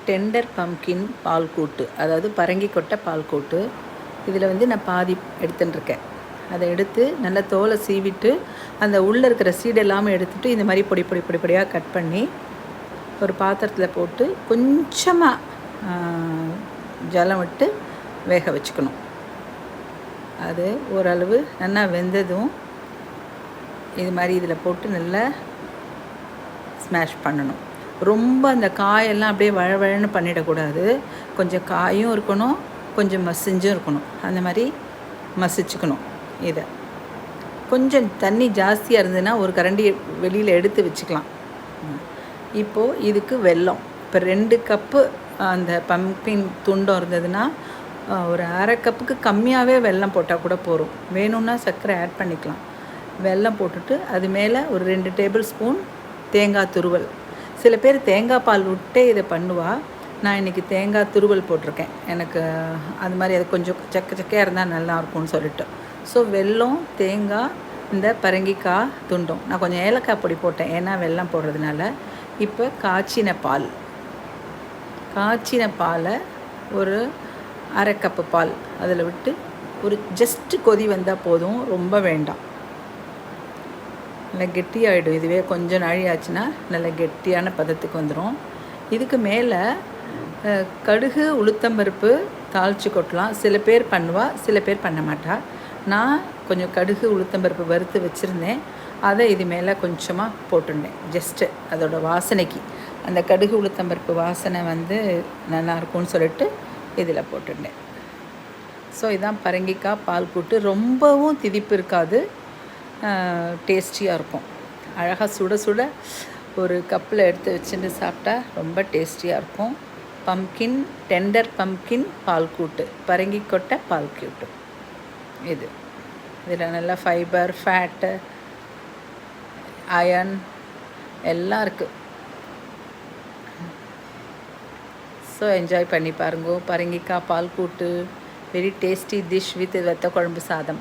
Tender pumpkin பால் கூட்டு, அதாவது பரங்கி கொட்டை பால் கூட்டு. இதில் வந்து நான் பாதி எடுத்துட்டுருக்கேன். அதை எடுத்து நல்லா தோலை சீவிட்டு அந்த உள்ளே இருக்கிற சீடு எல்லாமே எடுத்துகிட்டு இந்த மாதிரி பொடி பொடி பொடி பொடியாக கட் பண்ணி ஒரு பாத்திரத்தில் போட்டு கொஞ்சமாக ஜலம் விட்டு வேக வச்சுக்கணும். அது ஓரளவு நல்லா வெந்ததும் இது மாதிரி இதில் போட்டு நல்லா ஸ்மாஷ் பண்ணணும். ரொம்ப அந்த காயெல்லாம் அப்படியே வழவழன்னு பண்ணிடக்கூடாது. கொஞ்சம் காயும் இருக்கணும், கொஞ்சம் மசிஞ்சும் இருக்கணும். அந்த மாதிரி மசிச்சுக்கணும். இதை கொஞ்சம் தண்ணி ஜாஸ்தியாக இருந்ததுன்னா ஒரு கரண்டி வெளியில் எடுத்து வச்சுக்கலாம். இப்போது இதுக்கு வெல்லம், இப்போ 2 கப்பு அந்த பம்கின் துண்டம் இருந்ததுன்னா ஒரு அரை கப்புக்கு கம்மியாகவே வெல்லம் போட்டால் கூட போகும். வேணும்னா சர்க்கரை ஆட் பண்ணிக்கலாம். வெல்லம் போட்டுட்டு அது மேலே ஒரு 2 டேபிள் ஸ்பூன் தேங்காய் துருவல். சில பேர் தேங்காய் பால் விட்டே இதை பண்ணுவா. நான் இன்றைக்கி தேங்காய் துருவல் போட்டிருக்கேன். எனக்கு அது மாதிரி அது கொஞ்சம் சக்கையாக இருந்தால் நல்லாயிருக்கும்னு சொல்லிட்டு. ஸோ வெல்லம், தேங்காய், இந்த பரங்கிக்காய் துண்டும். நான் கொஞ்சம் ஏலக்காய் பொடி போட்டேன், ஏன்னா வெல்லம் போடுறதுனால. இப்போ காய்ச்சின பாலை ஒரு அரை கப்பு பால் அதில் விட்டு ஒரு ஜஸ்ட்டு கொதி வந்தால் போதும், ரொம்ப வேண்டாம். நல்லா கெட்டியாகிடும். இதுவே கொஞ்சம் நாழி ஆச்சுன்னா நல்லா கெட்டியான பதத்துக்கு வந்துடும். இதுக்கு மேலே கடுகு, உளுத்தம்பருப்பு தாளித்து கொட்டலாம். சில பேர் பண்ணுவா, சில பேர் பண்ண மாட்டா. நான் கொஞ்சம் கடுகு, உளுத்தம்பருப்பு வறுத்து வச்சுருந்தேன். அதை இது மேலே கொஞ்சமாக போட்டுட்டேன். ஜஸ்ட்டு அதோட வாசனைக்கு, அந்த கடுகு உளுத்தம்பருப்பு வாசனை வந்து நல்லாயிருக்கும்னு சொல்லிட்டு இதில் போட்டுட்டேன். ஸோ இதான் பரங்கிக்காய் பால் கூட்டு. ரொம்பவும் திதிப்பு இருக்காது, டேஸ்டியாக இருக்கும். அழகாக சுட சுட ஒரு கப்பில் எடுத்து வச்சுட்டு சாப்பிட்டா ரொம்ப டேஸ்டியாக இருக்கும். பம்கின், டெண்டர் பம்கின் பால் கூட்டு, பரங்கி கொட்டை பால் கூட்டு. இதில் நல்லா ஃபைபர், ஃபேட்டு, அயன் எல்லாம் இருக்குது. ஸோ என்ஜாய் பண்ணி பாருங்க. பரங்கிக்காய் பால் கூட்டு, வெரி டேஸ்டி டிஷ் வித் வத்த குழம்பு சாதம்.